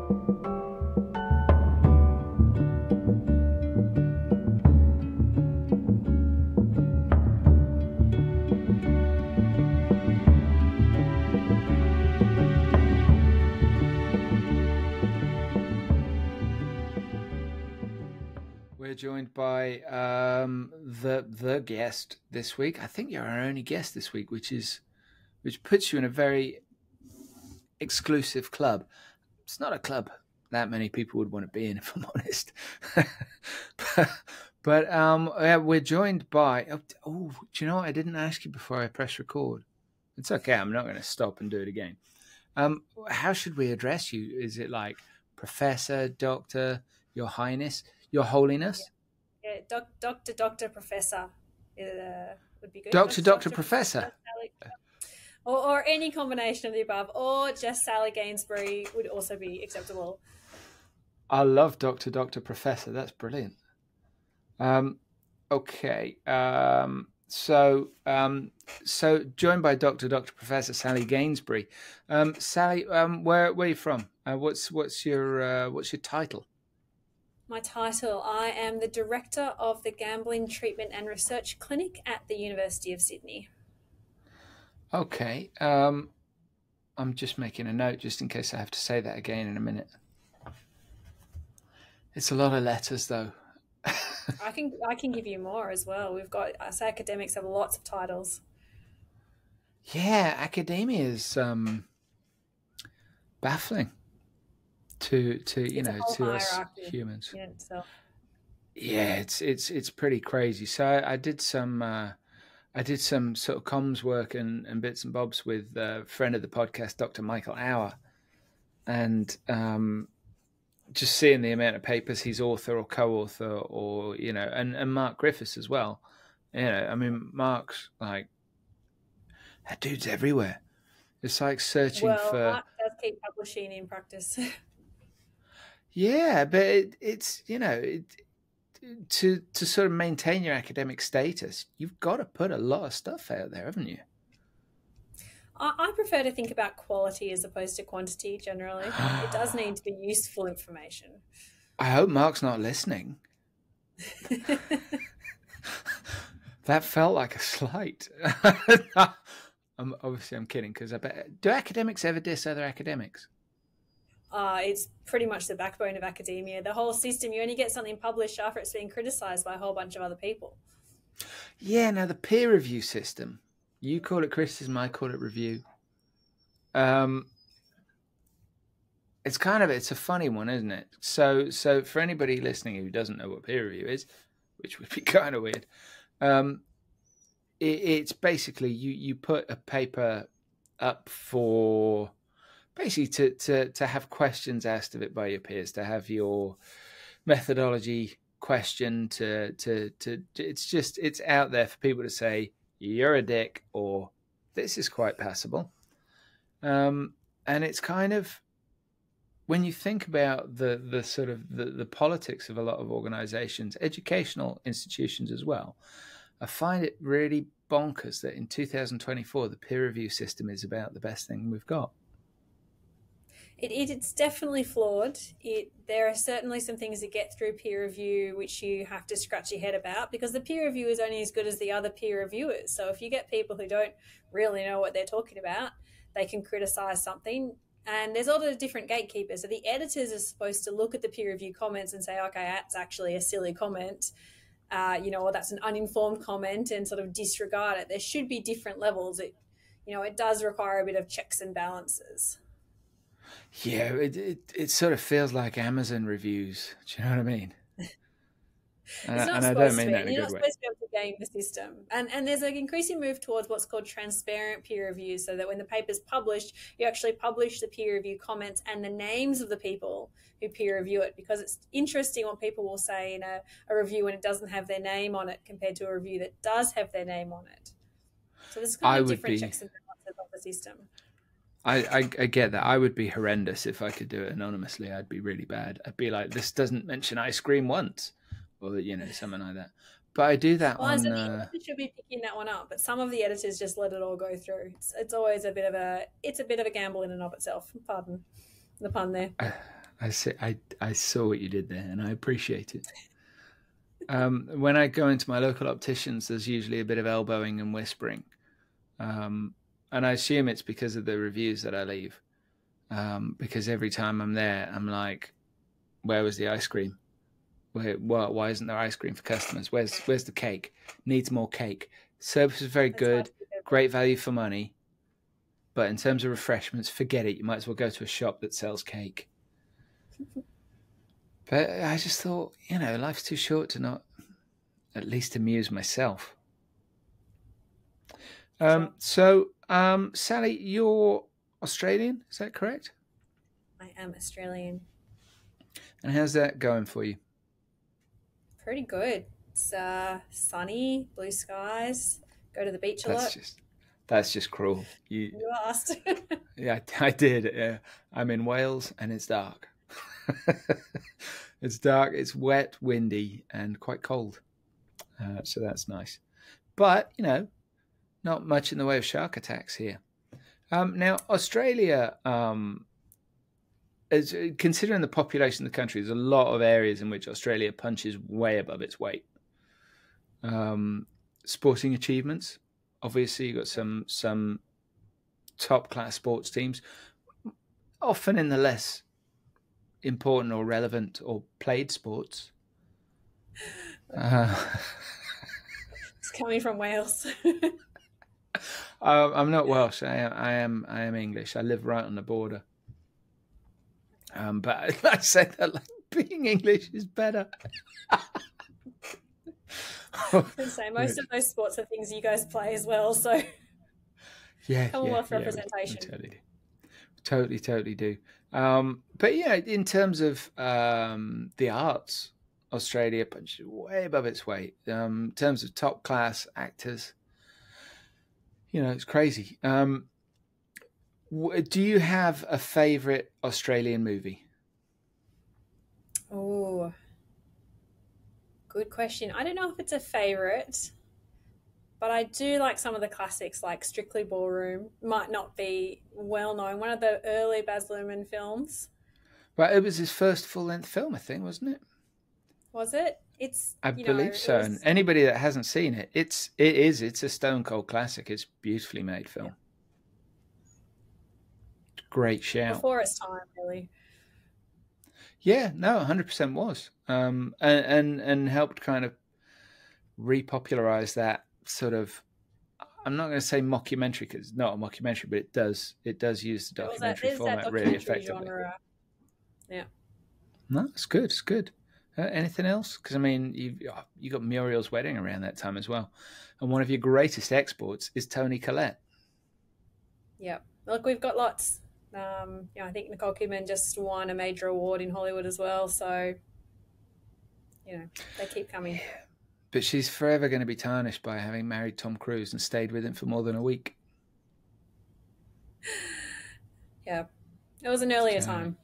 We're joined by the guest this week. I think you're our only guest this week, which puts you in a very exclusive club. It's not a club that many people would want to be in, if I'm honest. but yeah, we're joined by. Oh, do you know what? I didn't ask you before I press record. It's okay. I'm not going to stop and do it again. How should we address you? Is it like Professor, Doctor, Your Highness? Your Holiness? Yeah, Doctor, Professor would be good. Doctor, Professor. Or any combination of the above, or just Sally Gainsbury would also be acceptable. I love Doctor, Professor. That's brilliant. Okay. So joined by Doctor, Professor Sally Gainsbury. Sally, where are you from? What's your title? My title, I am the Director of the Gambling Treatment and Research Clinic at the University of Sydney. Okay. I'm just making a note just in case I have to say that again in a minute. It's a lot of letters, though. I can give you more as well. We've got us academics have lots of titles. Yeah, academia is baffling to us humans. Yeah, it's pretty crazy. So I did some sort of comms work and bits and bobs with a friend of the podcast, Dr. Michael Auer, and just seeing the amount of papers he's author or co-author, or and Mark Griffiths as well. I mean, Mark's like, that dude's everywhere. It's like searching for. Mark does keep publishing in practice. Yeah, but it's to sort of maintain your academic status, you've got to put a lot of stuff out there, haven't you? I prefer to think about quality as opposed to quantity generally. It does need to be useful information. I hope Mark's not listening. That felt like a slight. Obviously, I'm kidding, because I bet. Do academics ever diss other academics? It's pretty much the backbone of academia. The whole system, you only get something published after it's been criticised by a whole bunch of other people. Yeah, now the peer review system. You call it criticism, I call it review. It's a funny one, isn't it? So for anybody listening who doesn't know what peer review is, which would be kind of weird, it's basically you put a paper up for basically to have questions asked of it by your peers, to have your methodology questioned, it's out there for people to say, you're a dick, or this is quite passable. And it's kind of, when you think about the sort of the politics of a lot of organizations, educational institutions as well, I find it really bonkers that in 2024 the peer review system is about the best thing we've got. It's definitely flawed. There are certainly some things that get through peer review which you have to scratch your head about, because the peer review is only as good as the other peer reviewers. So if you get people who don't really know what they're talking about, they can criticise something. And there's all the different gatekeepers. So the editors are supposed to look at the peer review comments and say, okay, that's actually a silly comment, or that's an uninformed comment, and sort of disregard it. There should be different levels. It does require a bit of checks and balances. Yeah, it sort of feels like Amazon reviews. Do you know what I mean? And I don't mean that in a good way. You're not supposed to be able to game the system. And there's an increasing move towards what's called transparent peer review, so that when the paper's published, you actually publish the peer review comments and the names of the people who peer review it, because it's interesting what people will say in a review when it doesn't have their name on it compared to a review that does have their name on it. So there's kind of different checks and balances of the system. I get that. I would be horrendous if I could do it anonymously. I'd be really bad. I'd be like, this doesn't mention ice cream once, or something like that. But I do that on. The editor should be picking that one up, but some of the editors just let it all go through. It's always a bit of a gamble in and of itself. Pardon the pun there. I saw what you did there, and I appreciate it. When I go into my local opticians, there's usually a bit of elbowing and whispering, and I assume it's because of the reviews that I leave. Because every time I'm there, I'm like, "Where was the ice cream? Why isn't there ice cream for customers? Where's the cake? Needs more cake." Service is very good, great value for money, but in terms of refreshments, forget it. You might as well go to a shop that sells cake. But I just thought, life's too short to not at least amuse myself. Sure. So, Sally, you're Australian, is that correct? I am Australian. And how's that going for you? Pretty good. It's sunny, blue skies. Go to the beach a lot. That's just cruel. You asked. Yeah, I did. Yeah. I'm in Wales and it's dark. It's dark, it's wet, windy, and quite cold. So that's nice. But, not much in the way of shark attacks here. Now, Australia, considering the population of the country, there's a lot of areas in which Australia punches way above its weight. Sporting achievements. Obviously, you've got some top-class sports teams, often in the less important or relevant or played sports. It's coming from Wales. I'm not Welsh. I am English. I live right on the border. But I say that like being English is better. So most of those sports are things you guys play as well. So Commonwealth representation. We totally do. But yeah, in terms of the arts, Australia punches way above its weight. In terms of top class actors, it's crazy. Do you have a favourite Australian movie? Oh, good question. I don't know if it's a favourite, but I do like some of the classics, like Strictly Ballroom. Might not be well known. One of the early Baz Luhrmann films. Well, it was his first full-length film, I think, wasn't it? Was it? I believe so. And anybody that hasn't seen it, it's a stone cold classic. It's a beautifully made film. Yeah. Great shout. Before its time, really. Yeah, no, 100% was. And helped kind of repopularize that sort of, I'm not going to say mockumentary because it's not a mockumentary, but it does use the documentary format really effectively. Genre. Yeah. No, it's good. It's good. Anything else? Because I mean, you got Muriel's Wedding around that time as well, and one of your greatest exports is Toni Collette. Yeah, look, we've got lots. I think Nicole Kidman just won a major award in Hollywood as well, so they keep coming. Yeah. But she's forever going to be tarnished by having married Tom Cruise and stayed with him for more than a week. Yeah, it was an earlier time.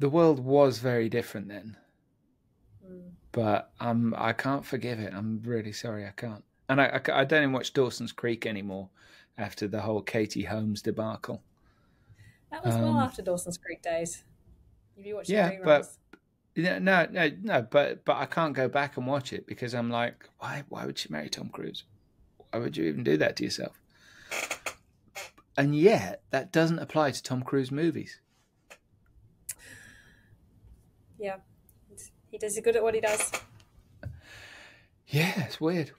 The world was very different then. But I can't forgive it. I'm really sorry, I can't. And I don't even watch Dawson's Creek anymore after the whole Katie Holmes debacle. That was well after Dawson's Creek days. Have you watched the reruns? No, but I can't go back and watch it because I'm like, why would she marry Tom Cruise? Why would you even do that to yourself? And yet, that doesn't apply to Tom Cruise movies. Yeah, he does good at what he does. Yeah, it's weird.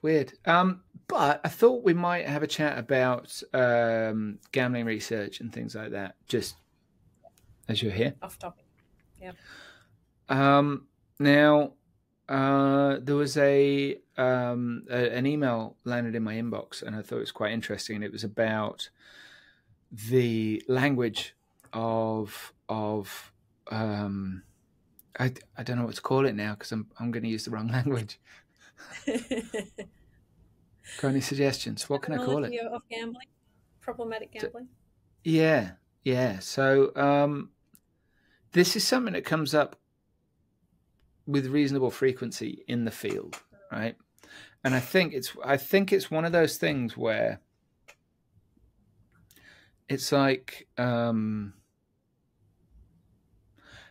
But I thought we might have a chat about gambling research and things like that, just as you're here. Off topic. Yeah. Now, there was an email landed in my inbox, and I thought it was quite interesting. And it was about the language of I don't know what to call it now because I'm going to use the wrong language. Got any suggestions? What can I call it? Of gambling, problematic gambling. Yeah. So this is something that comes up with reasonable frequency in the field, right? And I think it's one of those things where it's like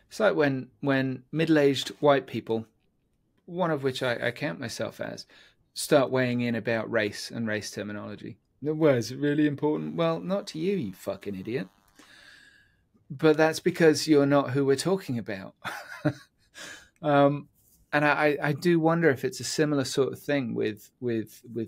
It's like when middle-aged white people, one of which I count myself as, start weighing in about race and race terminology. Well, is it really important? Well, not to you, you fucking idiot. But that's because you're not who we're talking about. And I do wonder if it's a similar sort of thing with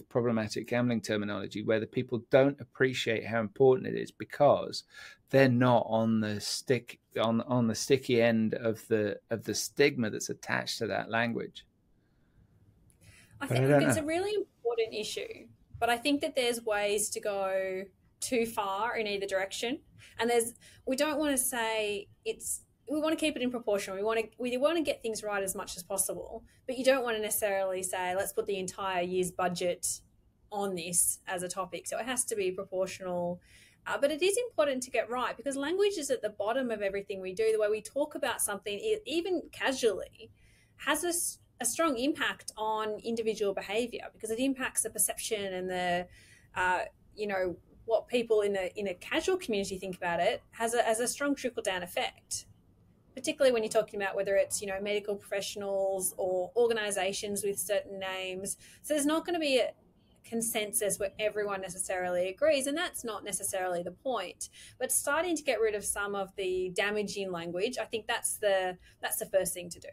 problematic gambling terminology, where the people don't appreciate how important it is because they're not on the sticky end of the stigma that's attached to that language. I think it's a really important issue, but I think that there's ways to go too far in either direction, and we don't want to say we want to keep it in proportion. We want to get things right as much as possible, but you don't want to necessarily say let's put the entire year's budget on this as a topic. So it has to be proportional. But it is important to get right because language is at the bottom of everything we do. The way we talk about something, even casually, has a strong impact on individual behaviour because it impacts the perception and the, what people in a casual community think about it has a strong trickle down effect. Particularly when you're talking about whether it's medical professionals or organisations with certain names. So there's not going to be a consensus where everyone necessarily agrees, and that's not necessarily the point. But starting to get rid of some of the damaging language, I think that's the first thing to do.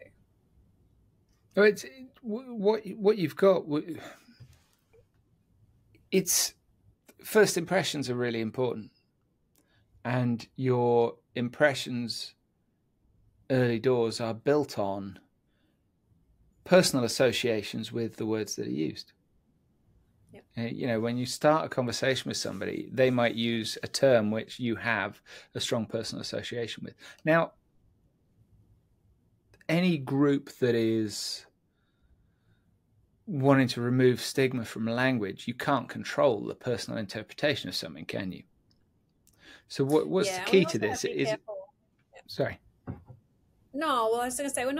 It's what you've got. It's first impressions are really important, and your impressions early doors are built on personal associations with the words that are used. Yep. When you start a conversation with somebody, they might use a term which you have a strong personal association with. Now, any group that is wanting to remove stigma from language, you can't control the personal interpretation of something, can you? So what's the key to this? Sorry. No, well, I was going to say, you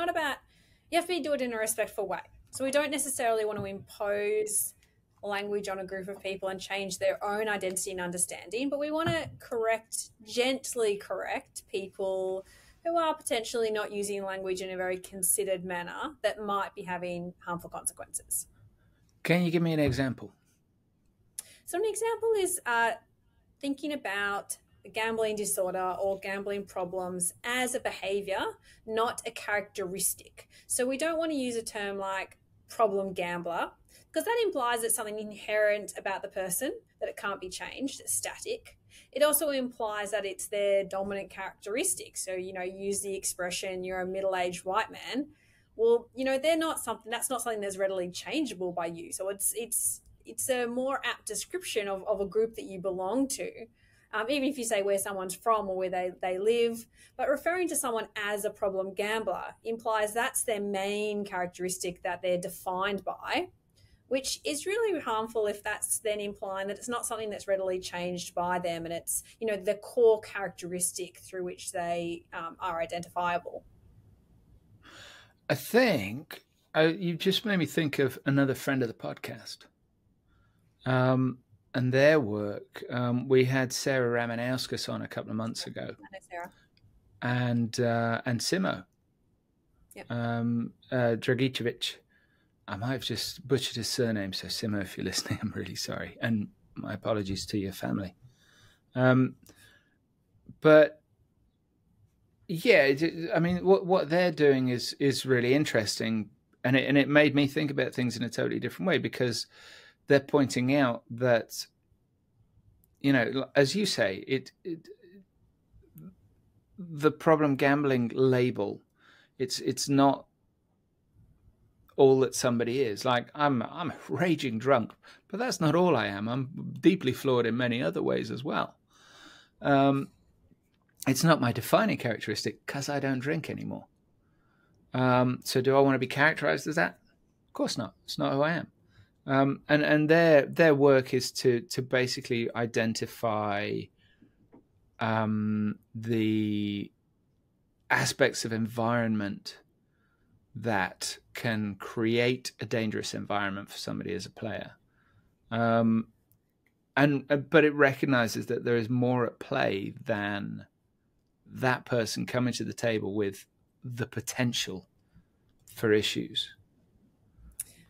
have to do it in a respectful way. So we don't necessarily want to impose language on a group of people and change their own identity and understanding, but we want to gently correct people who are potentially not using language in a very considered manner that might be having harmful consequences. Can you give me an example? So an example is thinking about gambling disorder or gambling problems as a behaviour, not a characteristic. So we don't want to use a term like problem gambler because that implies it's something inherent about the person, that it can't be changed, it's static. It also implies that it's their dominant characteristic. So, use the expression, you're a middle-aged white man. Well, that's not something that's readily changeable by you. So it's a more apt description of a group that you belong to. Even if you say where someone's from or where they live, but referring to someone as a problem gambler implies that's their main characteristic that they're defined by, which is really harmful if that's then implying that it's not something that's readily changed by them and it's, the core characteristic through which they are identifiable. I think you just made me think of another friend of the podcast. And their work. We had Sarah Ramanauskas on a couple of months ago. Sarah. And Simo. Yep. Dragicevic. I might have just butchered his surname, so Simo, if you're listening, I'm really sorry. And my apologies to your family. But yeah, I mean, what they're doing is really interesting. And it made me think about things in a totally different way because they're pointing out that, as you say, the problem gambling label, it's not all that somebody is. Like I'm a raging drunk, but that's not all I am. I'm deeply flawed in many other ways as well. It's not my defining characteristic because I don't drink anymore. So do I want to be characterized as that? Of course not. It's not who I am. And their work is to basically identify the aspects of environment that can create a dangerous environment for somebody as a player. But it recognizes that there is more at play than that person coming to the table with the potential for issues.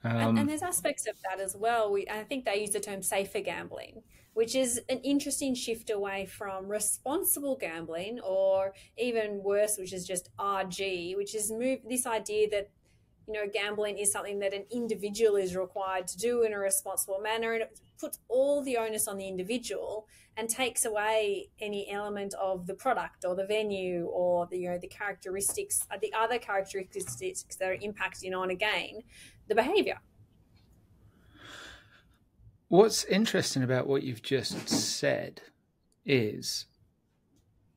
And there's aspects of that as well. I think they use the term safer gambling, which is an interesting shift away from responsible gambling, or even worse, which is just RG, which is this idea that, you know, gambling is something that an individual is required to do in a responsible manner, and it puts all the onus on the individual and takes away any element of the product or the venue or the, you know, the characteristics, the other characteristics that are impacting on, again, the behaviour. What's interesting about what you've just said is,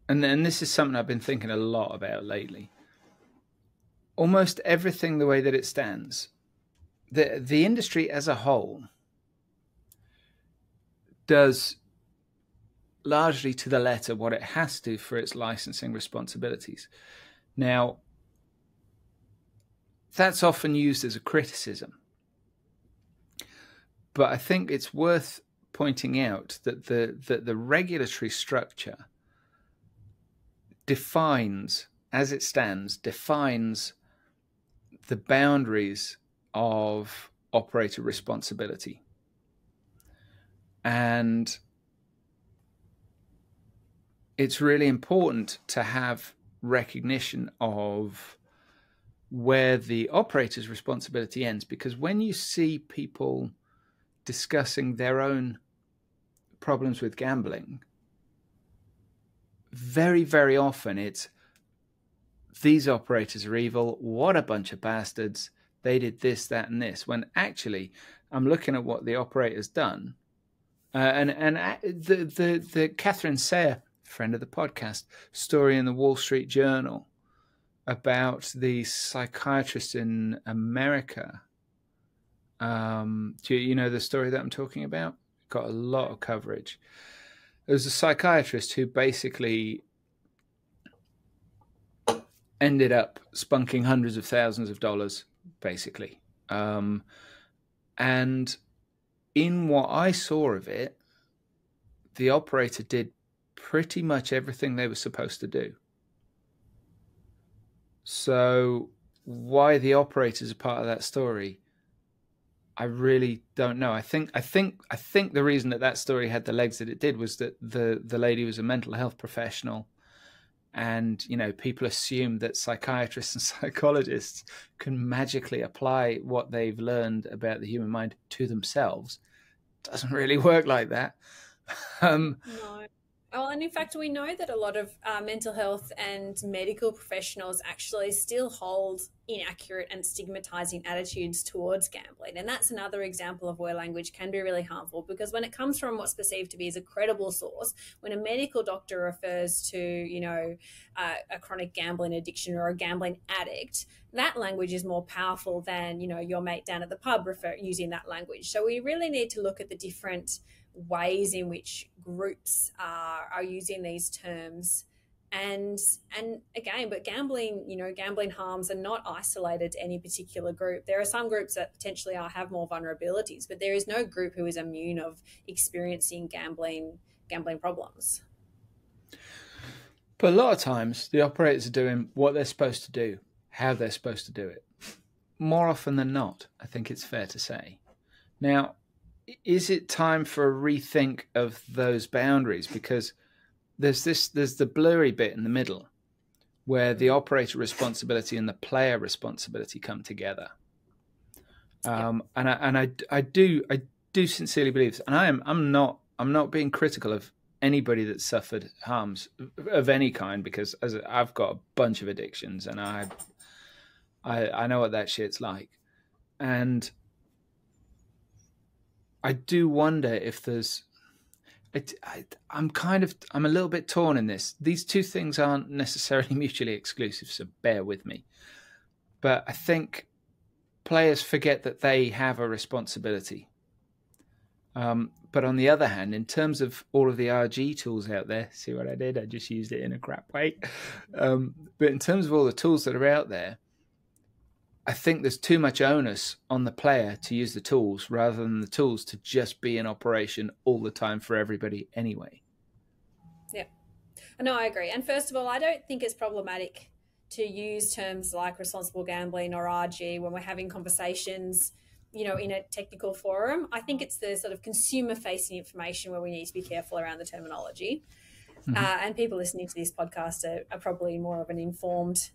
and this is something I've been thinking a lot about lately, almost everything the way that it stands, the industry as a whole does largely to the letter what it has to for its licensing responsibilities. Now, that's often used as a criticism, but I think it's worth pointing out that the regulatory structure defines, as it stands, defines the boundaries of operator responsibility. And it's really important to have recognition of where the operator's responsibility ends, because when you see people discussing their own problems with gambling, very, very often it's, these operators are evil, what a bunch of bastards, they did this, that, and this, when actually I'm looking at what the operator's done. And the Catherine Sayre, friend of the podcast, story in the Wall Street Journal about the psychiatrist in America. Do you know the story that I'm talking about? Got a lot of coverage. There was a psychiatrist who basically ended up spunking hundreds of thousands of dollars, basically. And in what I saw of it, the operator did pretty much everything they were supposed to do. So why the operators are part of that story, I really don't know. I think the reason that story had the legs that it did was that the lady was a mental health professional, and, you know, people assume that psychiatrists and psychologists can magically apply what they've learned about the human mind to themselves. It doesn't really work like that. No. Well, and in fact, we know that a lot of mental health and medical professionals actually still hold inaccurate and stigmatizing attitudes towards gambling. And that's another example of where language can be really harmful, because when it comes from what's perceived to be as a credible source, when a medical doctor refers to, you know, a chronic gambling addiction or a gambling addict, that language is more powerful than, you know, your mate down at the pub using that language. So we really need to look at the different ways in which groups are using these terms, and again, but gambling, you know, gambling harms are not isolated to any particular group. There are some groups that potentially have more vulnerabilities, but there is no group who is immune of experiencing gambling problems. But a lot of times the operators are doing what they're supposed to do, how they're supposed to do it. More often than not, I think it's fair to say. Now, is it time for a rethink of those boundaries? Because there's the blurry bit in the middle where the operator responsibility and the player responsibility come together. And I do sincerely believe this. And I'm not being critical of anybody that's suffered harms of any kind, because I've got a bunch of addictions and I know what that shit's like. And I do wonder if there's, I'm a little bit torn in this. These two things aren't necessarily mutually exclusive, so bear with me. But I think players forget that they have a responsibility. But on the other hand, in terms of all of the RG tools out there, see what I did? I just used it in a crap way. But in terms of all the tools that are out there, I think there's too much onus on the player to use the tools rather than the tools to just be in operation all the time for everybody anyway. Yeah. No, I agree. And first of all, I don't think it's problematic to use terms like responsible gambling or RG when we're having conversations, you know, in a technical forum. I think it's the sort of consumer facing information where we need to be careful around the terminology. And people listening to this podcast are probably more of an informed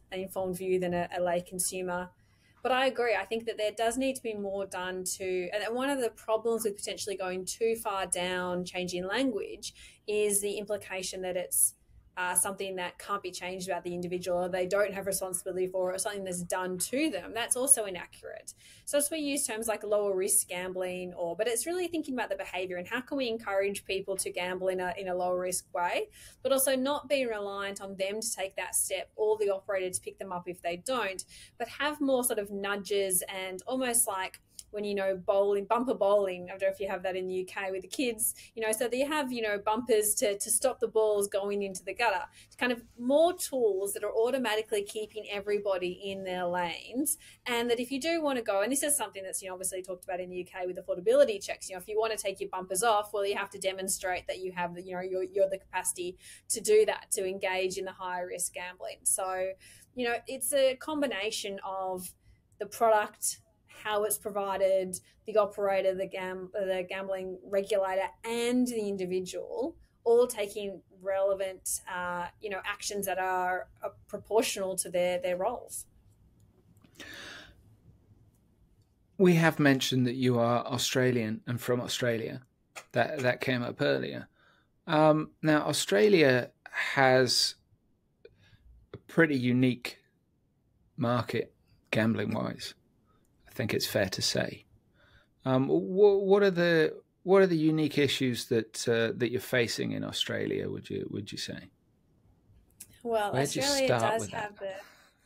view than a lay consumer. But I agree. I think that there does need to be more done to, and one of the problems with potentially going too far down changing language is the implication that it's something that can't be changed about the individual, or they don't have responsibility for, or something that's done to them. That's also inaccurate. So as we use terms like lower risk gambling, but it's really thinking about the behavior and how can we encourage people to gamble in a lower risk way, but also not being reliant on them to take that step or the operator to pick them up if they don't, but have more sort of nudges and almost like when, you know, bumper bowling. I don't know if you have that in the UK with the kids, you know, so that you have, you know, bumpers to stop the balls going into the gutter. It's kind of more tools that are automatically keeping everybody in their lanes. And that if you do want to go, and this is something that's, you know, obviously talked about in the UK with affordability checks, you know, if you want to take your bumpers off, well, you have to demonstrate that you have, you know, you're the capacity to do that, to engage in the higher risk gambling. So, you know, it's a combination of the product, how it's provided, the operator, the gambling regulator, and the individual, all taking relevant, you know, actions that are proportional to their roles. We have mentioned that you are Australian and from Australia. That came up earlier. Now, Australia has a pretty unique market gambling-wise. I think it's fair to say. What are the unique issues that you're facing in Australia? Would you say? Well, Australia does have the.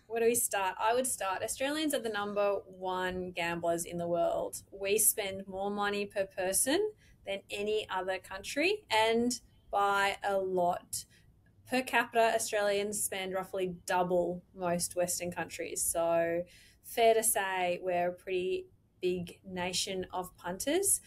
Where do we start? I would start. Australians are the #1 gamblers in the world. We spend more money per person than any other country, and by a lot. Per capita, Australians spend roughly double most Western countries. So fair to say we're a pretty big nation of punters.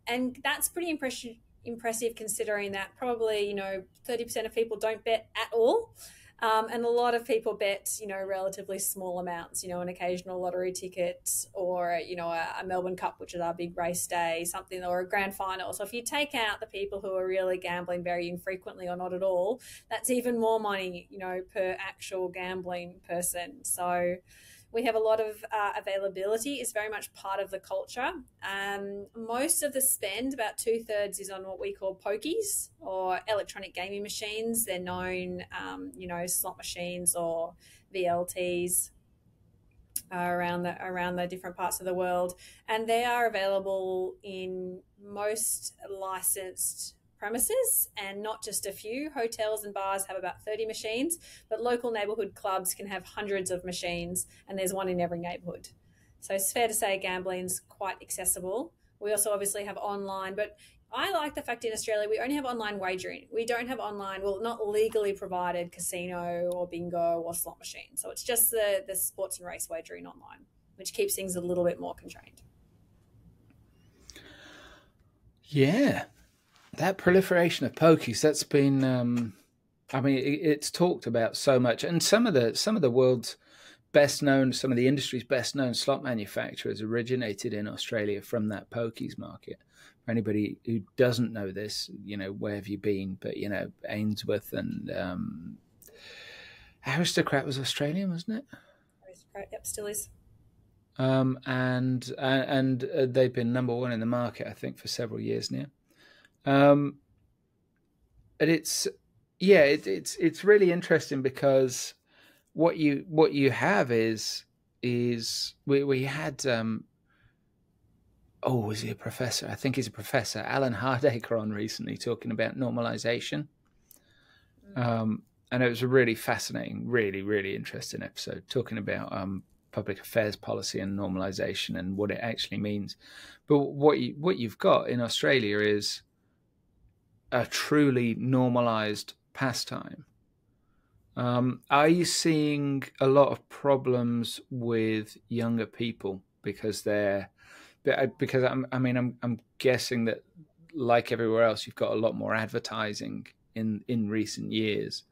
And that's pretty impressive considering that probably, you know, 30% of people don't bet at all. And a lot of people bet, you know, relatively small amounts, you know, an occasional lottery ticket or, you know, a Melbourne Cup, which is our big race day, something, or a grand final. So if you take out the people who are really gambling very infrequently or not at all, that's even more money, you know, per actual gambling person. So we have a lot of availability. It's very much part of the culture. Most of the spend, about 2/3, is on what we call pokies or electronic gaming machines. They're known, you know, slot machines or VLTs around the different parts of the world. And they are available in most licensed premises, and not just a few. Hotels and bars have about 30 machines, but local neighbourhood clubs can have hundreds of machines, and there's one in every neighbourhood. So it's fair to say gambling's quite accessible. We also obviously have online, but I like the fact in Australia we only have online wagering. We don't have online, well, not legally provided casino or bingo or slot machine. So it's just the sports and race wagering online, which keeps things a little bit more constrained. Yeah. That proliferation of pokies, that's been, I mean, it's talked about so much. And some of the world's best known, some of the industry's best known slot manufacturers originated in Australia from that pokies market. For anybody who doesn't know this, you know, where have you been? But, you know, Ainsworth and Aristocrat was Australian, wasn't it? Aristocrat, yep, still is. And they've been #1 in the market, I think, for several years now. And it's really interesting because what you have is we had was he a professor? I think he's a professor, Alan Hardacre, on recently talking about normalization. And it was a really fascinating, really, really interesting episode talking about public affairs policy and normalization and what it actually means. But what you've got in Australia is a truly normalized pastime. Are you seeing a lot of problems with younger people because I'm guessing that, like everywhere else, you've got a lot more advertising in recent years.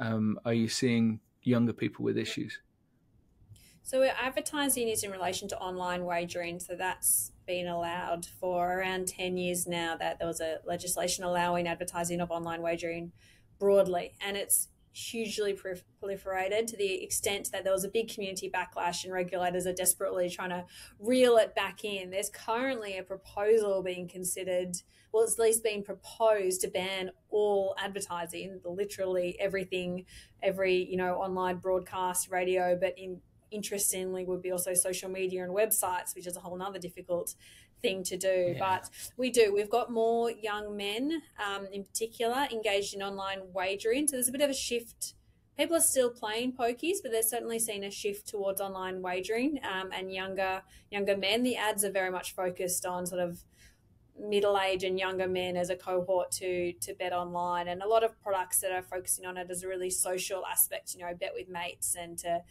Are you seeing younger people with issues? So advertising is in relation to online wagering. So that's been allowed for around 10 years now, that there was a legislation allowing advertising of online wagering broadly. And it's hugely proliferated to the extent that there was a big community backlash and regulators are desperately trying to reel it back in. There's currently a proposal being considered, well, it's at least being proposed to ban all advertising, literally everything, every, online broadcast, radio, but interestingly would be also social media and websites, which is a whole nother difficult thing to do. Yeah. But we've got more young men in particular engaged in online wagering, so there's a bit of a shift. People are still playing pokies, but they're certainly seen a shift towards online wagering, and younger men. The ads are very much focused on sort of middle-aged and younger men as a cohort to bet online, and a lot of products that are focusing on it as a really social aspect, bet with mates, and to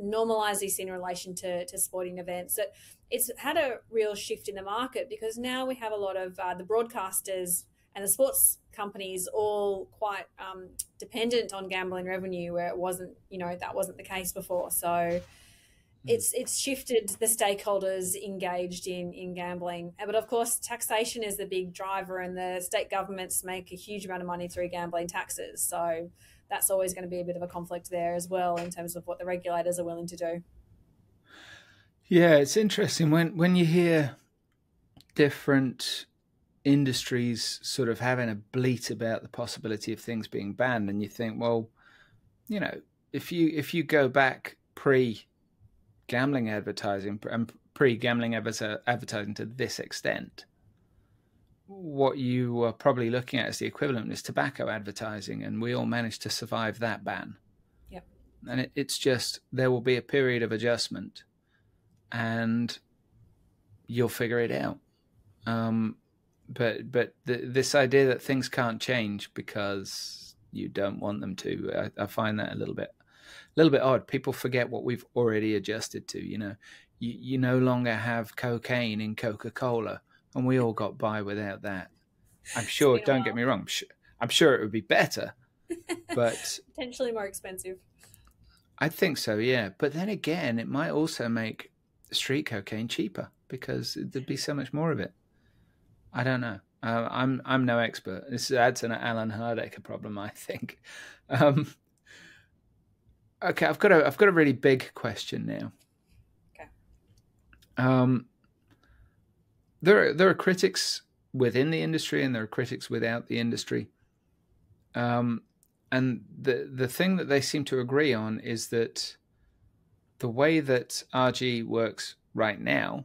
normalise this in relation to sporting events. That it's had a real shift in the market, because now we have a lot of the broadcasters and the sports companies all quite dependent on gambling revenue, where it wasn't, that wasn't the case before. So it's shifted the stakeholders engaged in gambling. But of course, taxation is the big driver, and the state governments make a huge amount of money through gambling taxes. So that's always going to be a bit of a conflict there as well, in terms of what the regulators are willing to do. Yeah, it's interesting when you hear different industries sort of having a bleat about the possibility of things being banned, and you think, well, if you go back pre-gambling advertising and pre-gambling advertising to this extent, what you are probably looking at as the equivalent is tobacco advertising, and we all managed to survive that ban. Yep. And it's just, there will be a period of adjustment, and you'll figure it out. But this idea that things can't change because you don't want them to, I find that a little bit odd. People forget what we've already adjusted to. You no longer have cocaine in Coca-Cola, and we all got by without that. I'm sure, don't get me wrong, I'm sure it would be better, but potentially more expensive. I think so, yeah. But then again, it might also make street cocaine cheaper, because there'd be so much more of it. I don't know. I'm no expert. This adds an Alan Hardaker problem, I think. Okay, I've got a really big question now. Okay. There are critics within the industry, and there are critics without the industry. And the thing that they seem to agree on is that the way that RG works right now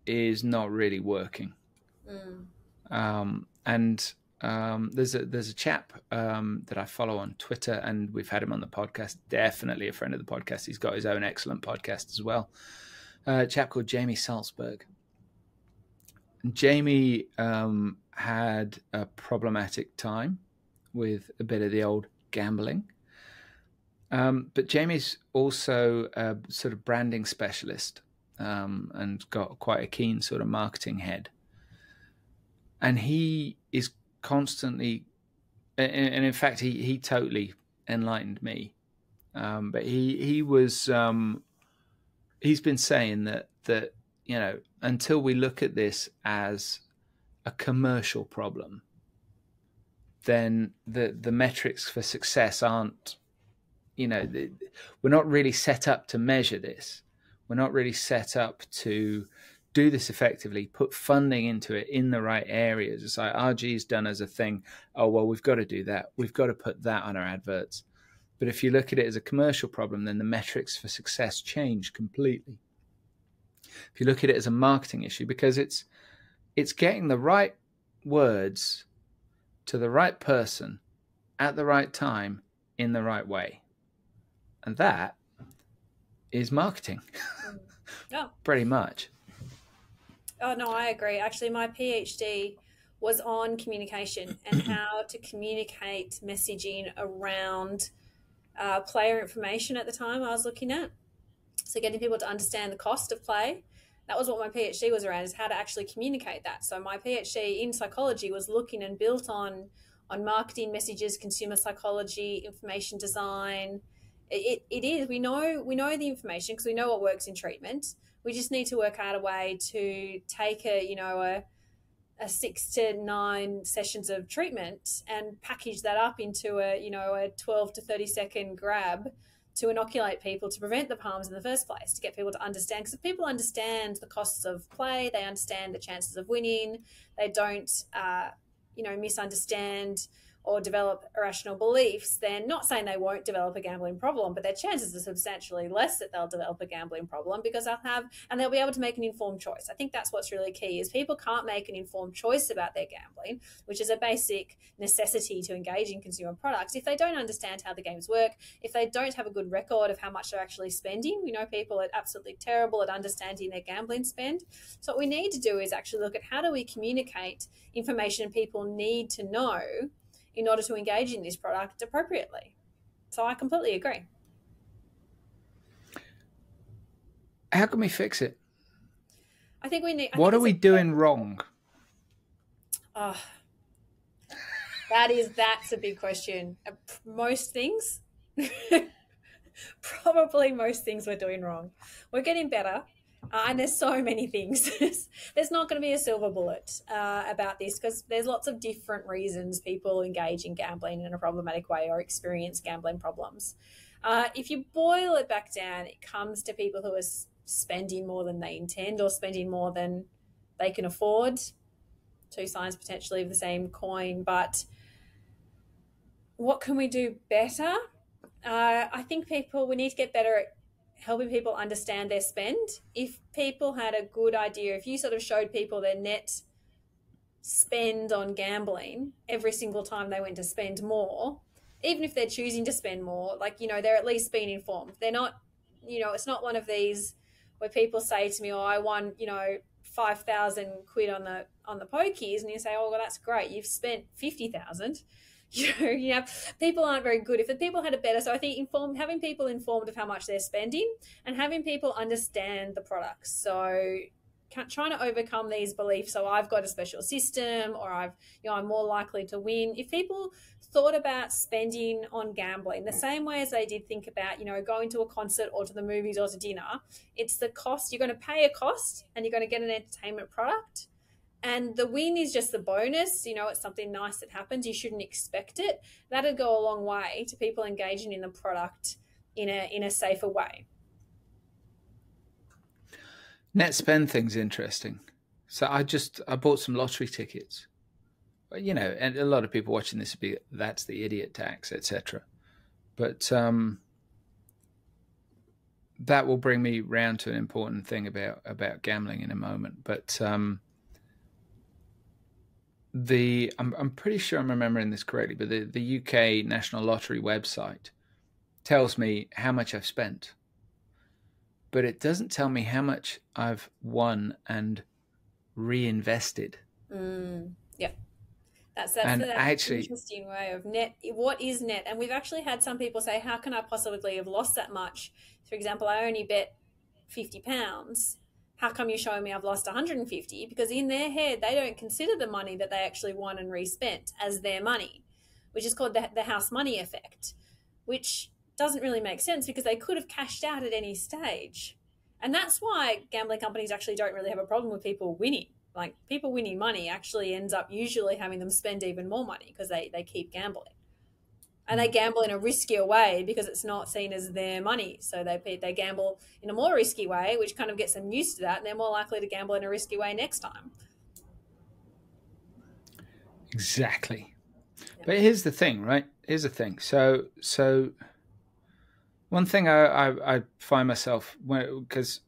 is not really working. And there's a chap that I follow on Twitter, and we've had him on the podcast. Definitely a friend of the podcast. He's got his own excellent podcast as well. A chap called Jamie Salzberg. Jamie had a problematic time with a bit of the old gambling. But Jamie's also a sort of branding specialist, and got quite a keen sort of marketing head. And he is constantly, and in fact, he totally enlightened me. But he's been saying that until we look at this as a commercial problem, then the metrics for success aren't, we're not really set up to measure this. We're not really set up to do this effectively, put funding into it in the right areas. It's like RG's done as a thing. Oh, well, we've got to do that. We've got to put that on our adverts. But if you look at it as a commercial problem, then the metrics for success change completely. If you look at it as a marketing issue, because it's getting the right words to the right person at the right time in the right way. And that is marketing. Oh. Pretty much. Oh, no, I agree. Actually, my PhD was on communication and how to communicate messaging around player information at the time I was looking at. So getting people to understand the cost of play. That was what my PhD was around, is how to actually communicate that. So my PhD in psychology was looking and built on on marketing messages, consumer psychology, information design. It is. We know the information because we know what works in treatment. We just need to work out a way to take a 6 to 9 sessions of treatment and package that up into a 12 to 30-second grab to inoculate people to prevent the harms in the first place, to get people to understand. Because if people understand the costs of play, they understand the chances of winning, they don't misunderstand or develop irrational beliefs, then not saying they won't develop a gambling problem, but their chances are substantially less that they'll develop a gambling problem because they'll be able to make an informed choice. I think that's what's really key is people can't make an informed choice about their gambling, which is a basic necessity to engage in consumer products, if they don't understand how the games work, if they don't have a good record of how much they're actually spending. We know people are absolutely terrible at understanding their gambling spend. So what we need to do is actually look at how do we communicate information people need to know in order to engage in this product appropriately. So I completely agree. How can we fix it? I think we need... What are we doing wrong? Oh, that's a big question. Most things, probably most things we're doing wrong. We're getting better. And there's so many things. There's not going to be a silver bullet about this because there's lots of different reasons people engage in gambling in a problematic way or experience gambling problems. If you boil it back down, it comes to people who are spending more than they intend or spending more than they can afford. Two sides potentially of the same coin. But what can we do better? I think we need to get better at helping people understand their spend. If people had a good idea, if you sort of showed people their net spend on gambling every single time they went to spend more, even if they're choosing to spend more, they're at least being informed. They're not, it's not one of these where people say to me, oh, I won, 5,000 quid on the pokies, and you say, oh, well, that's great, you've spent 50,000. People aren't very good. If the people had it better, so I think having people informed of how much they're spending and having people understand the products. So trying to overcome these beliefs. So I've got a special system, or I'm more likely to win. If people thought about spending on gambling the same way as they did think about, going to a concert or to the movies or to dinner, it's the cost. You're going to pay a cost and you're going to get an entertainment product. And the win is just the bonus. It's something nice that happens. You shouldn't expect it. That'd go a long way to people engaging in the product in a safer way. Net spend thing's interesting. So I bought some lottery tickets. And a lot of people watching this would be, that's the idiot tax, etc. But that will bring me round to an important thing about gambling in a moment. But I'm pretty sure I'm remembering this correctly, but the UK National Lottery website tells me how much I've spent, but it doesn't tell me how much I've won and reinvested. Yeah. That's an interesting way of net. What is net? And we've actually had some people say, how can I possibly have lost that much? For example, I only bet £50. How come you're showing me I've lost 150? Because in their head, they don't consider the money that they actually won and respent as their money, which is called the house money effect, which doesn't really make sense because they could have cashed out at any stage. And that's why gambling companies actually don't really have a problem with people winning. Like, people winning money actually ends up usually having them spend even more money because they keep gambling. And they gamble in a riskier way because it's not seen as their money. So they gamble in a more risky way, which kind of gets them used to that, and they're more likely to gamble in a risky way next time. Exactly. Yeah. But here's the thing, right? Here's the thing. So one thing I find myself, because,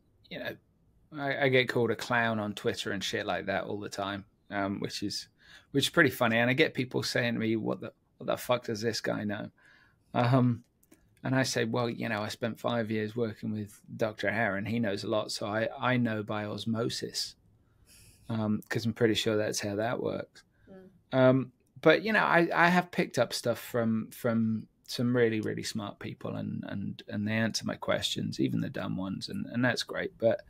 I get called a clown on Twitter and shit like that all the time, which is pretty funny. And I get people saying to me, what the fuck does this guy know? And I say, well, I spent 5 years working with Dr. Harron. He knows a lot. So I know by osmosis, because I'm pretty sure that's how that works. But, I have picked up stuff from some really, really smart people, and they answer my questions, even the dumb ones. And that's great. But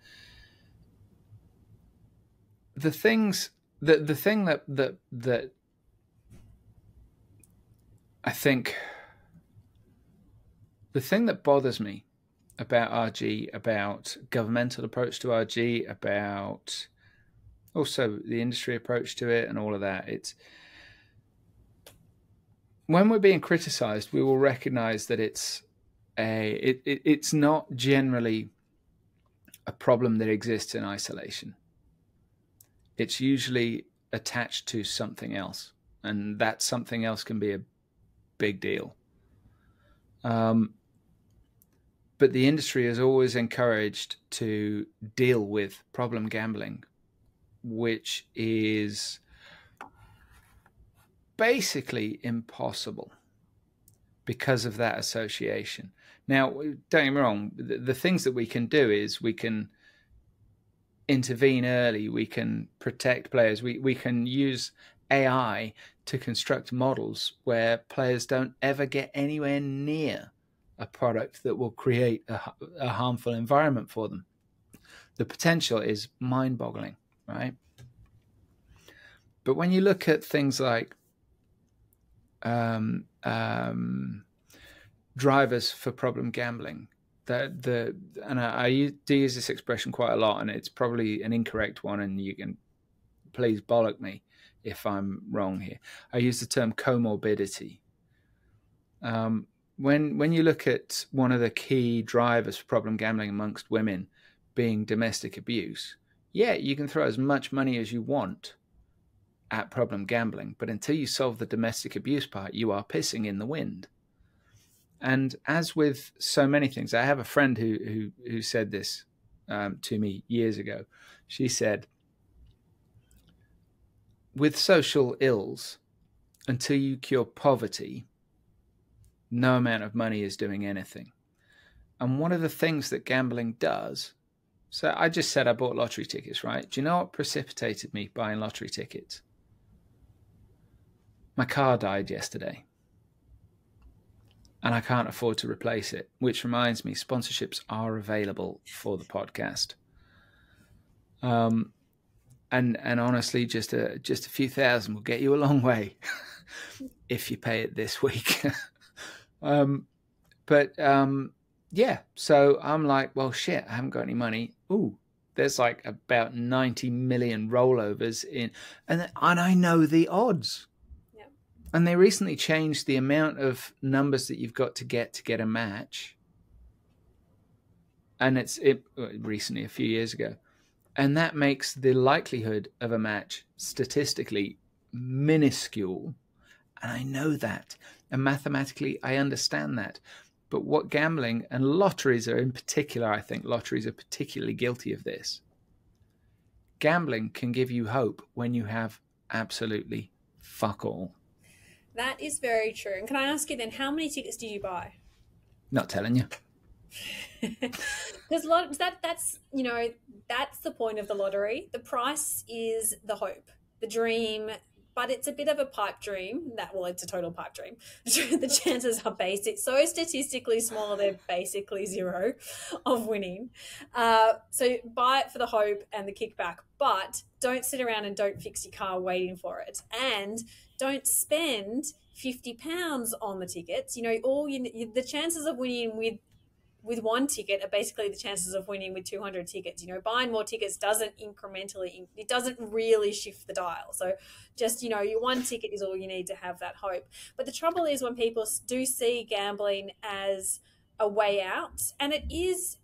the thing that I think the thing that bothers me about RG, about governmental approach to RG, about also the industry approach to it and all of that, it's when we're being criticized, we will recognize that it's not generally a problem that exists in isolation. It's usually attached to something else, and that something else can be a big deal. But the industry is always encouraged to deal with problem gambling, which is basically impossible because of that association. Now, don't get me wrong, the things that we can do is we can intervene early, we can protect players, we can use AI to construct models where players don't ever get anywhere near a product that will create a harmful environment for them. The potential is mind-boggling, right? But when you look at things like drivers for problem gambling, and I do use this expression quite a lot, and it's probably an incorrect one, and you can please bollock me if I'm wrong here. I use the term comorbidity. When you look at one of the key drivers for problem gambling amongst women being domestic abuse, yeah, you can throw as much money as you want at problem gambling, but until you solve the domestic abuse part, you are pissing in the wind. And as with so many things, I have a friend who said this to me years ago. She said, with social ills, until you cure poverty, no amount of money is doing anything. And one of the things that gambling does, so I just said I bought lottery tickets, right? Do you know what precipitated me buying lottery tickets? My car died yesterday, and I can't afford to replace it, which reminds me, sponsorships are available for the podcast. And honestly, just a few thousand will get you a long way if you pay it this week. Yeah, so I'm like, well, shit, I haven't got any money. Ooh, there's like about 90 million rollovers in, and I know the odds. Yeah. And they recently changed the amount of numbers that you've got to get a match. And it recently, a few years ago. And that makes the likelihood of a match statistically minuscule. And I know that. And mathematically, I understand that. But what gambling and lotteries are in particular, I think lotteries are particularly guilty of this. Gambling can give you hope when you have absolutely fuck all. That is very true. And can I ask you then, how many tickets did you buy? Not telling you. Because that's the point of the lottery. The price is the hope, the dream, but it's a bit of a pipe dream. It's a total pipe dream. The chances are so statistically small, they're basically zero of winning. So buy it for the hope and the kickback, but don't sit around and don't fix your car waiting for it. And don't spend £50 on the tickets. The chances of winning with one ticket are basically the chances of winning with 200 tickets. Buying more tickets doesn't really shift the dial. So just, your one ticket is all you need to have that hope. But the trouble is when people do see gambling as a way out, and it is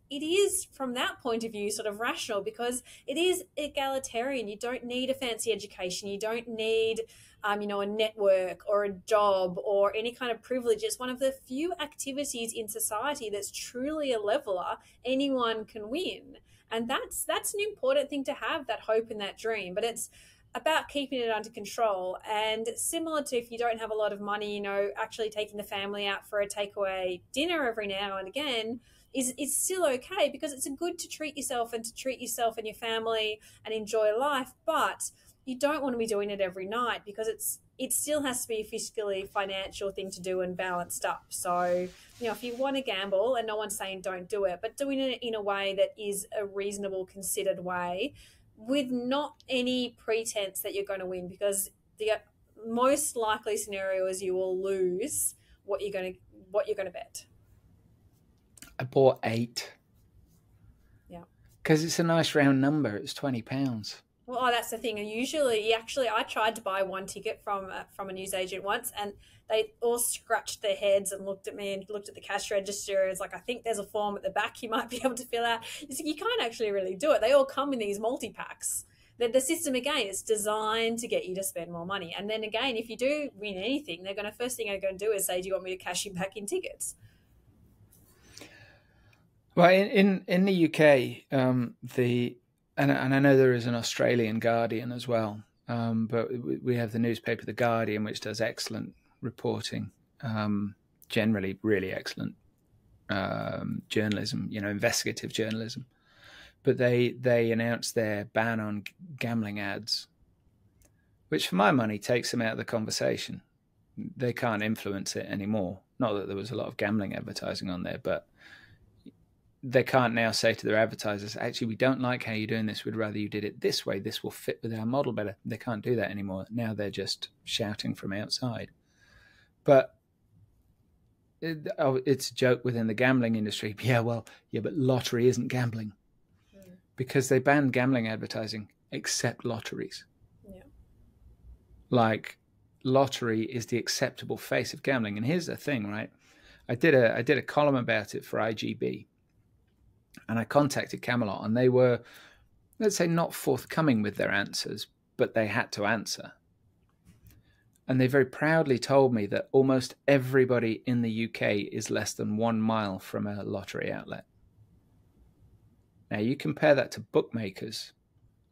from that point of view sort of rational, because it is egalitarian. You don't need a fancy education. You don't need a network or a job or any kind of privilege. It's one of the few activities in society that's truly a leveler. Anyone can win. And that's an important thing to have, that hope and that dream. But it's about keeping it under control. And similar to if you don't have a lot of money, actually taking the family out for a takeaway dinner every now and again is still okay, because it's good to treat yourself and your family and enjoy life. But you don't want to be doing it every night, because it still has to be a fiscally financial thing to do and balanced up. So, if you want to gamble, and no one's saying don't do it, but doing it in a way that is a reasonable, considered way, with not any pretense that you're going to win, because most likely scenario is you will lose what you're going to bet. I bought 8. Yeah. Because it's a nice round number. It's £20. Well, that's the thing. And usually, actually, I tried to buy one ticket from a newsagent once, and they all scratched their heads and looked at me and looked at the cash register. It's like, I think there's a form at the back you might be able to fill out. You can't actually really do it. They all come in these multi-packs. The system, again, is designed to get you to spend more money. And then again, if you do win anything, first thing they're going to do is say, do you want me to cash you back in tickets? Well, in the UK, and I know there is an Australian Guardian as well, but we have the newspaper The Guardian, which does excellent reporting, generally really excellent journalism, investigative journalism. But they announced their ban on gambling ads, which for my money takes them out of the conversation. They can't influence it anymore. Not that there was a lot of gambling advertising on there, but they can't now say to their advertisers, actually, we don't like how you're doing this. We'd rather you did it this way. This will fit with our model better. They can't do that anymore. Now they're just shouting from outside. But it's a joke within the gambling industry. But lottery isn't gambling. Because they banned gambling advertising except lotteries. Yeah. Like, lottery is the acceptable face of gambling. And here's the thing, right? I did a column about it for IGB. And I contacted Camelot, and they were, let's say, not forthcoming with their answers, but they had to answer. And they very proudly told me that almost everybody in the UK is less than 1 mile from a lottery outlet. Now, you compare that to bookmakers,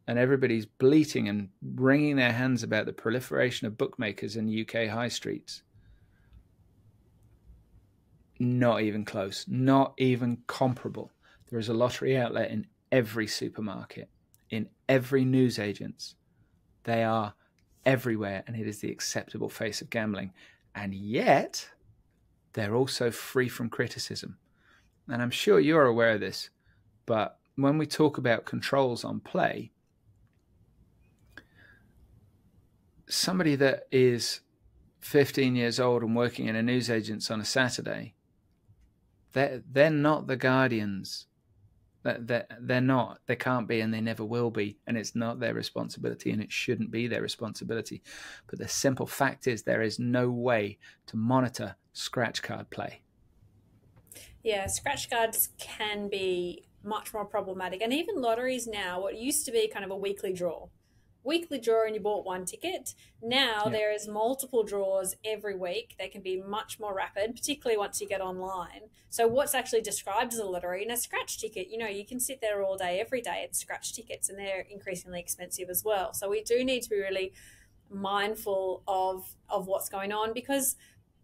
and everybody's bleating and wringing their hands about the proliferation of bookmakers in UK high streets. Not even close, not even comparable. There is a lottery outlet in every supermarket, in every newsagent's. They are everywhere, and it is the acceptable face of gambling. And yet, they're also free from criticism. And I'm sure you're aware of this, but when we talk about controls on play, somebody that is 15 years old and working in a newsagent's on a Saturday, they're not the guardians. They're not. They can't be, and they never will be. And it's not their responsibility, and it shouldn't be their responsibility. But the simple fact is there is no way to monitor scratch card play. Yeah, scratch cards can be much more problematic. And even lotteries now, what used to be kind of a weekly draw and you bought one ticket. Now there is multiple draws every week. They can be much more rapid, particularly once you get online. So what's actually described as a lottery and a scratch ticket, you can sit there all day, every day at scratch tickets, and they're increasingly expensive as well. So we do need to be really mindful of what's going on, because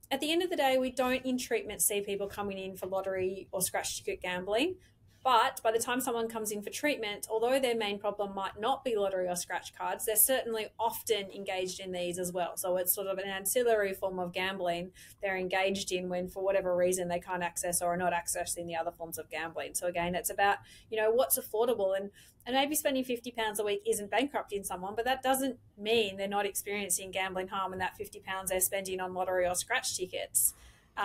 at the end of the day, we don't in treatment see people coming in for lottery or scratch ticket gambling. But by the time someone comes in for treatment, although their main problem might not be lottery or scratch cards, they're certainly often engaged in these as well. So it's sort of an ancillary form of gambling they're engaged in when, for whatever reason, they can't access or are not accessing the other forms of gambling. So again, it's about, what's affordable. And maybe spending £50 a week isn't bankrupting someone, but that doesn't mean they're not experiencing gambling harm, and that £50 they're spending on lottery or scratch tickets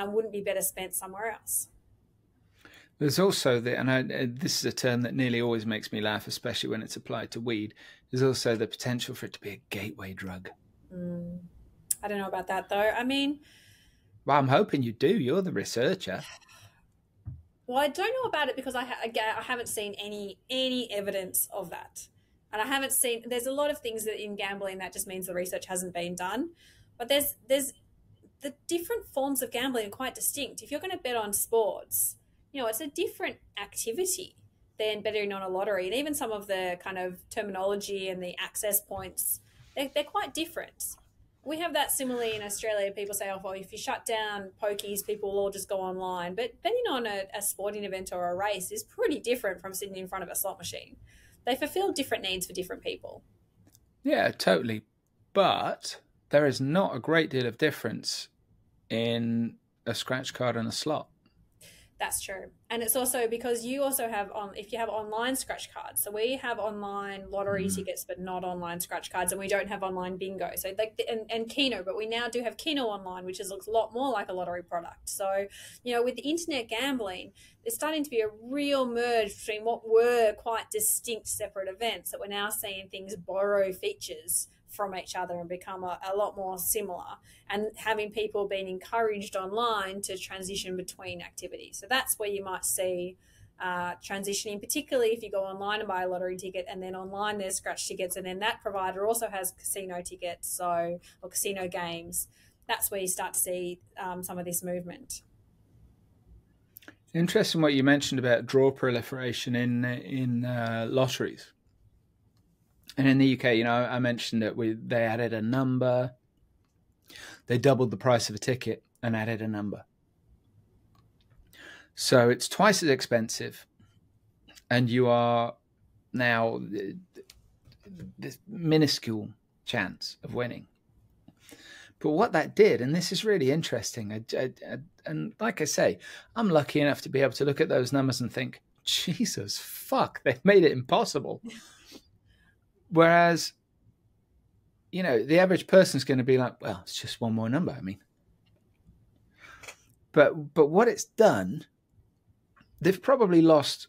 wouldn't be better spent somewhere else. There's also this is a term that nearly always makes me laugh, especially when it's applied to weed. There's also the potential for it to be a gateway drug. I don't know about that, though. I mean, well, I'm hoping you do. You're the researcher. Well, I don't know about it because I haven't seen any evidence of that, and I haven't seen. There's a lot of things that in gambling that just means the research hasn't been done, but there's the different forms of gambling are quite distinct. If you're going to bet on sports, it's a different activity than betting on a lottery. And even some of the kind of terminology and the access points, they're quite different. We have that similarly in Australia. People say, oh, well, if you shut down pokies, people will all just go online. But betting on a sporting event or a race is pretty different from sitting in front of a slot machine. They fulfill different needs for different people. Yeah, totally. But there is not a great deal of difference in a scratch card and a slot. That's true. And it's also because you also have if you have online scratch cards. So we have online lottery Mm. tickets, but not online scratch cards, and we don't have online bingo. So like and Keno, but we now do have Keno online, which looks a lot more like a lottery product. So, with the internet gambling, there's starting to be a real merge between what were quite distinct separate events that we're now seeing things borrow features from each other and become a lot more similar, and having people being encouraged online to transition between activities. So that's where you might see transitioning, particularly if you go online and buy a lottery ticket, and then online there's scratch tickets, and then that provider also has casino tickets, or casino games. That's where you start to see some of this movement. Interesting what you mentioned about draw proliferation in lotteries. And in the UK, I mentioned that they added a number. They doubled the price of a ticket and added a number. So it's twice as expensive, and you are now this minuscule chance of winning. But what that did, and this is really interesting, and like I say, I'm lucky enough to be able to look at those numbers and think, Jesus, fuck, they've made it impossible. Whereas, the average person's going to be like, well, it's just one more number. I mean, but what it's done, they've probably lost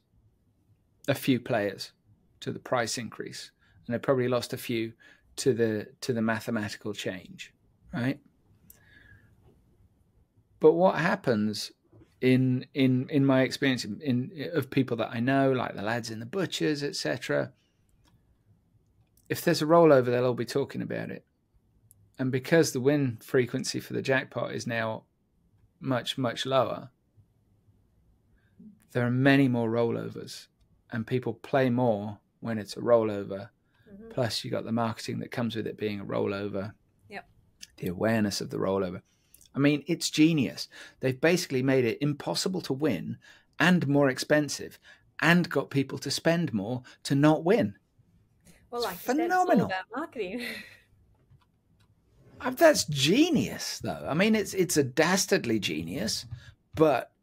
a few players to the price increase, and they've probably lost a few to the mathematical change, right? But what happens in my experience of people that I know, like the lads in the butchers, etc., if there's a rollover, they'll all be talking about it. And because the win frequency for the jackpot is now much, much lower, there are many more rollovers, and people play more when it's a rollover. Mm-hmm. Plus, you got the marketing that comes with it being a rollover. Yep. The awareness of the rollover. I mean, it's genius. They've basically made it impossible to win and more expensive, and got people to spend more to not win. Well, like phenomenal. It's all about marketing. That's genius, though. I mean, it's a dastardly genius, but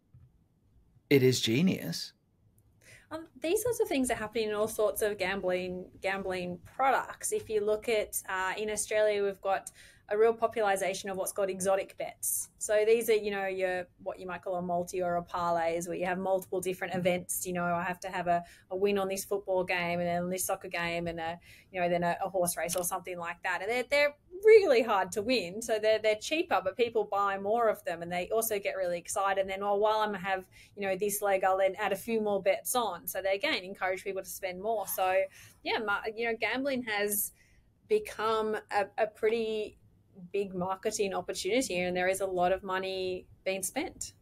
it is genius. These sorts of things are happening in all sorts of gambling products. If you look at in Australia, we've got a real popularization of what's called exotic bets. So these are, your what you might call a multi or a parlays, where you have multiple different events. I have to have a win on this football game, and then this soccer game, and then a horse race or something like that. And they're really hard to win, so they're cheaper, but people buy more of them, and they also get really excited. And then, while I have this leg, I'll then add a few more bets on. So they again encourage people to spend more. So yeah, gambling has become a pretty big marketing opportunity, and there is a lot of money being spent.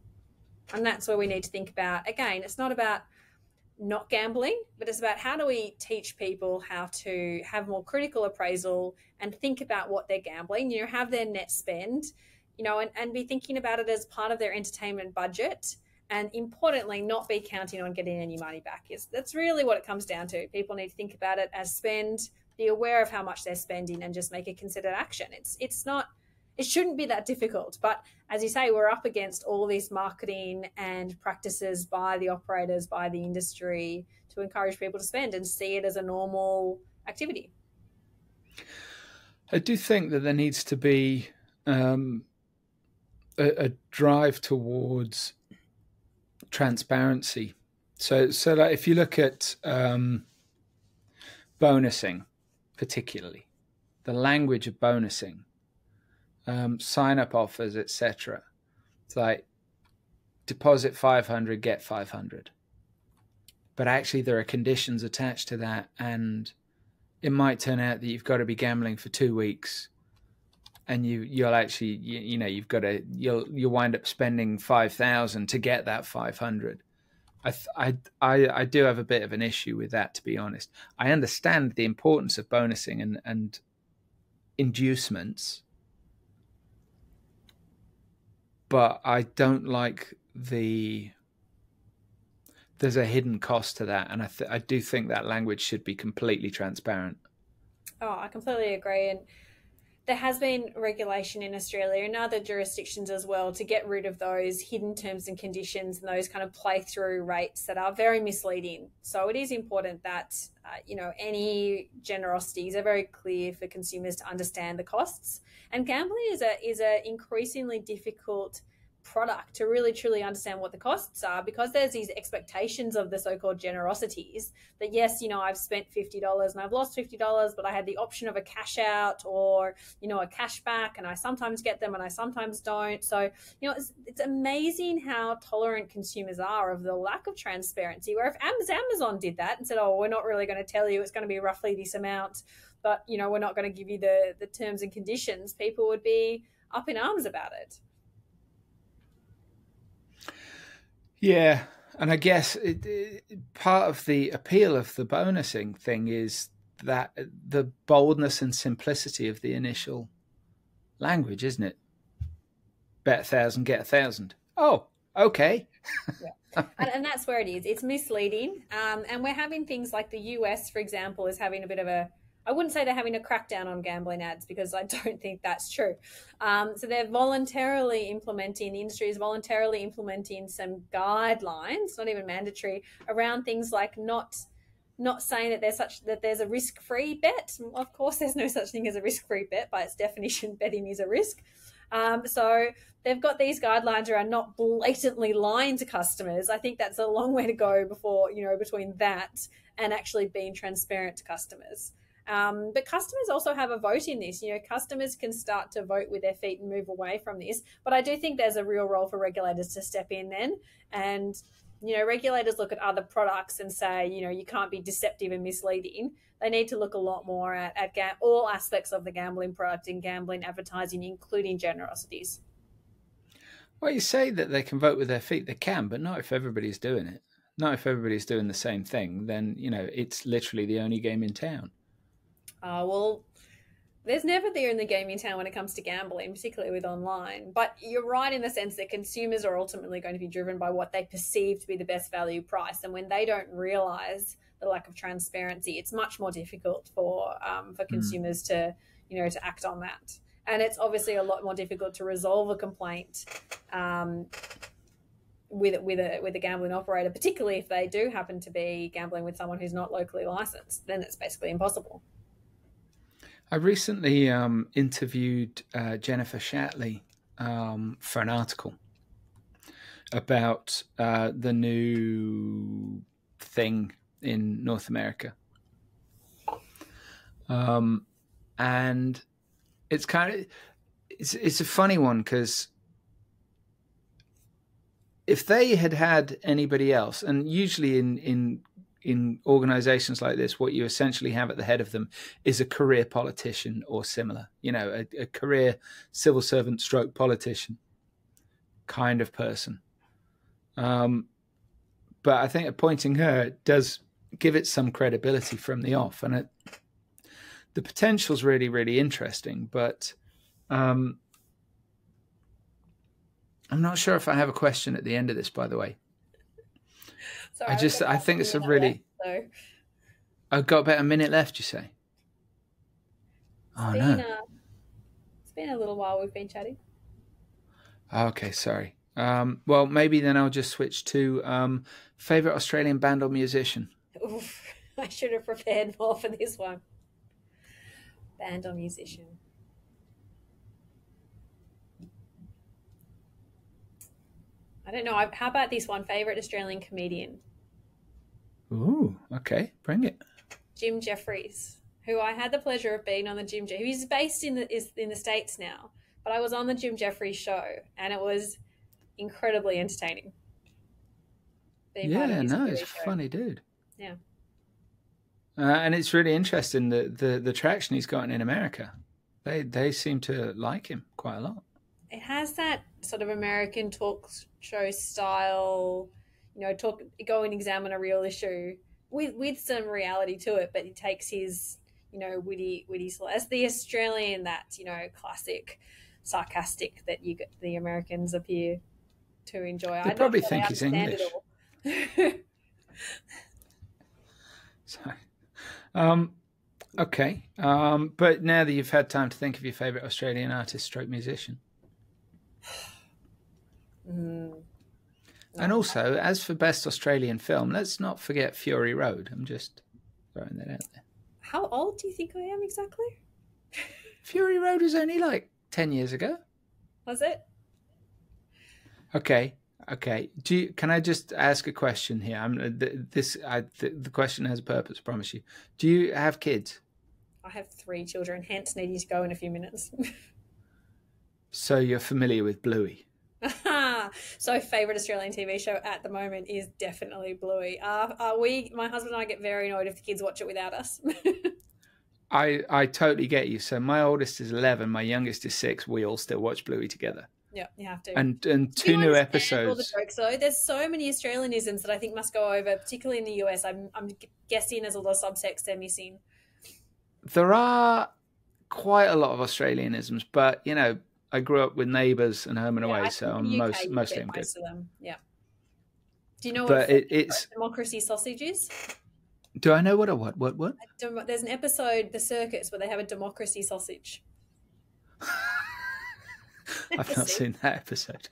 And that's where we need to think about, again, it's not about not gambling, but it's about how do we teach people how to have more critical appraisal and think about what they're gambling, have their net spend, and be thinking about it as part of their entertainment budget, and importantly, not be counting on getting any money back. That's really what it comes down to. People need to think about it as spend, be aware of how much they're spending, and just make a considered action. It shouldn't be that difficult. But as you say, we're up against all these marketing and practices by the operators, by the industry, to encourage people to spend and see it as a normal activity. I do think that there needs to be a drive towards transparency. So like if you look at bonusing, particularly the language of bonusing, sign-up offers, etc. It's like deposit 500, get 500. But actually there are conditions attached to that, and it might turn out that you've got to be gambling for 2 weeks, and you'll actually you'll wind up spending 5,000 to get that 500. I do have a bit of an issue with that, to be honest. I understand the importance of bonusing and inducements, but I don't like there's a hidden cost to that, and I do think that language should be completely transparent. Oh, I completely agree. And there has been regulation in Australia and other jurisdictions as well to get rid of those hidden terms and conditions and those kind of play-through rates that are very misleading. So it is important that any generosities are very clear for consumers to understand the costs. And gambling is a increasingly difficult product to really truly understand what the costs are, because there's these expectations of the so-called generosities that, yes, I've spent $50 and I've lost $50, but I had the option of a cash out or a cash back, and I sometimes get them and I sometimes don't. So it's amazing how tolerant consumers are of the lack of transparency, where if Amazon did that and said, oh, we're not really going to tell you, it's going to be roughly this amount, but we're not going to give you the terms and conditions, people would be up in arms about it. Yeah, and I guess part of the appeal of the bonusing thing is that the boldness and simplicity of the initial language, isn't it? Bet 1,000, get 1,000. Oh, okay. Yeah. And that's where it is. It's misleading. And we're having things like the US, for example, is having a bit of I wouldn't say they're having a crackdown on gambling ads, because I don't think that's true. So they're the industry is voluntarily implementing some guidelines, not even mandatory, around things like not saying that there's a risk-free bet. Of course, there's no such thing as a risk-free bet. By its definition, betting is a risk. So they've got these guidelines around not blatantly lying to customers. I think that's a long way to go between that and actually being transparent to customers. But customers also have a vote in this. Customers can start to vote with their feet and move away from this. But I do think there's a real role for regulators to step in then. And, regulators look at other products and say, you can't be deceptive and misleading. They need to look a lot more at all aspects of the gambling product and gambling advertising, including generosities. Well, you say that they can vote with their feet. They can, but not if everybody's doing it. Not if everybody's doing the same thing. Then, it's literally the only game in town. Well, there's never the only game in town when it comes to gambling, particularly with online. But you're right in the sense that consumers are ultimately going to be driven by what they perceive to be the best value price. And when they don't realise the lack of transparency, it's much more difficult for consumers to act on that. And it's obviously a lot more difficult to resolve a complaint with a gambling operator, particularly if they do happen to be gambling with someone who's not locally licensed. Then it's basically impossible. I recently interviewed Jennifer Shatley for an article about the new thing in North America. And it's it's a funny one, because if they had anybody else, and usually in organizations like this, what you essentially have at the head of them is a career politician or similar, a career civil servant stroke politician kind of person. But I think appointing her does give it some credibility from the off, and the potential's really, really interesting. But I'm not sure if I have a question at the end of this, by the way. Sorry, I think it's a really... Left, I've got about a minute left, you say? It's been a little while we've been chatting. Okay, sorry. Well, maybe then I'll just switch to favourite Australian band or musician. Oof, I should have prepared more for this one. Band or musician? I don't know. How about this one? Favourite Australian comedian? Ooh, okay. Bring it. Jim Jeffries, who I had the pleasure of being on the Jim Jeffries. He's based in the States now, but I was on the Jim Jeffries show, and it was incredibly entertaining. He's a funny dude. Yeah. And it's really interesting the traction he's gotten in America. They seem to like him quite a lot. It has that sort of American talk show style, go and examine a real issue with some reality to it, but he takes his, witty as the Australian, that, classic sarcastic that the Americans appear to enjoy. They probably think he's English. Sorry. Okay. But now that you've had time to think of your favourite Australian artist stroke musician. And also, as for best Australian film, let's not forget Fury Road. I'm just throwing that out there. How old do you think I am exactly? Fury Road was only like 10 years ago. Was it? Okay. Can I just ask a question here? The question has a purpose, I promise you. Do you have kids? I have 3 children, hence needing to go in a few minutes. So you're familiar with Bluey? So favourite Australian TV show at the moment is definitely Bluey. My husband and I get very annoyed if the kids watch it without us. I totally get you. So my oldest is 11, my youngest is 6. We all still watch Bluey together. Yeah, you have to. And 2 new episodes. All the jokes, though. There's so many Australianisms that I think must go over, particularly in the US. I'm guessing there's a lot of subtext they're missing. There are quite a lot of Australianisms, but you know, I grew up with Neighbours and Home and Away, so I'm mostly I'm good. Them. Yeah. Do you know what it's democracy sausage is? Do I know what? There's an episode, The Circus, where they have a democracy sausage. I've not seen that episode.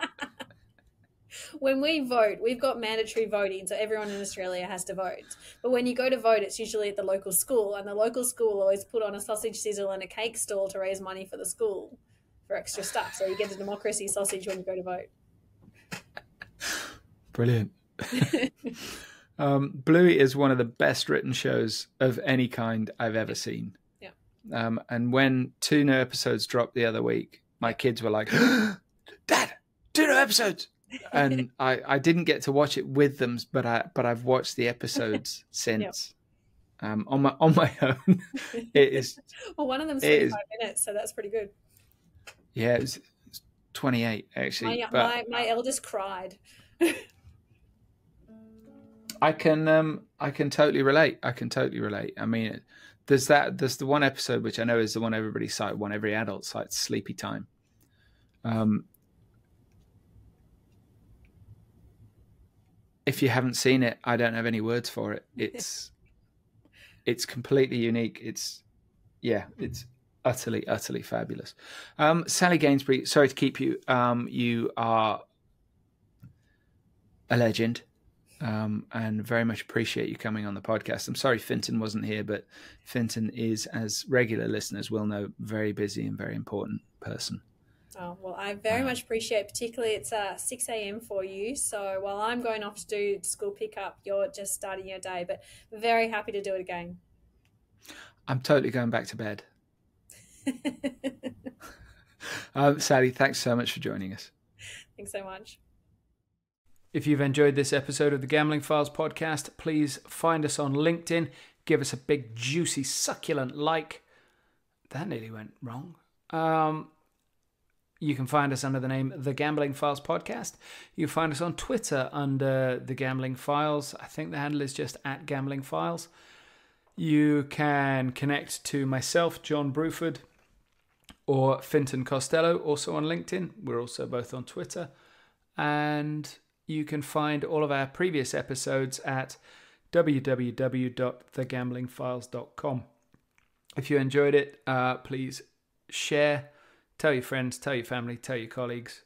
When we vote, we've got mandatory voting, so everyone in Australia has to vote. But when you go to vote, it's usually at the local school, and the local school always put on a sausage sizzle and a cake stall to raise money for the school for extra stuff. So you get a democracy sausage when you go to vote. Brilliant. Bluey is one of the best written shows of any kind I've ever seen. Yeah. And when 2 new episodes dropped the other week, my kids were like, Dad, 2 new episodes. And I didn't get to watch it with them, but I've watched the episodes since. Yep. On my own. It is. Well, one of them's 25 minutes, so that's pretty good. Yeah, it was 28 actually. My eldest cried. I can totally relate. I mean, there's the one episode which I know is the one everybody cites, one every adult cites, Sleepy Time. If you haven't seen it, I don't have any words for it. It's completely unique. It's utterly fabulous. Sally Gainsbury, sorry to keep you. You are a legend. And very much appreciate you coming on the podcast. I'm sorry Finton wasn't here, but Finton is, as regular listeners will know, very busy and very important person. Oh, well, I very much appreciate, particularly it's 6 a.m. for you. So while I'm going off to do school pickup, you're just starting your day, but very happy to do it again. I'm totally going back to bed. Sally, thanks so much for joining us. Thanks so much. If you've enjoyed this episode of the Gambling Files podcast, please find us on LinkedIn. Give us a big, juicy, succulent like. That nearly went wrong. You can find us under the name The Gambling Files Podcast. You can find us on Twitter under The Gambling Files. I think the handle is just @GamblingFiles. You can connect to myself, John Bruford, or Finton Costello, also on LinkedIn. We're also both on Twitter. And you can find all of our previous episodes at www.thegamblingfiles.com. If you enjoyed it, please share, tell your friends, tell your family, tell your colleagues,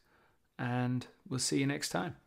and we'll see you next time.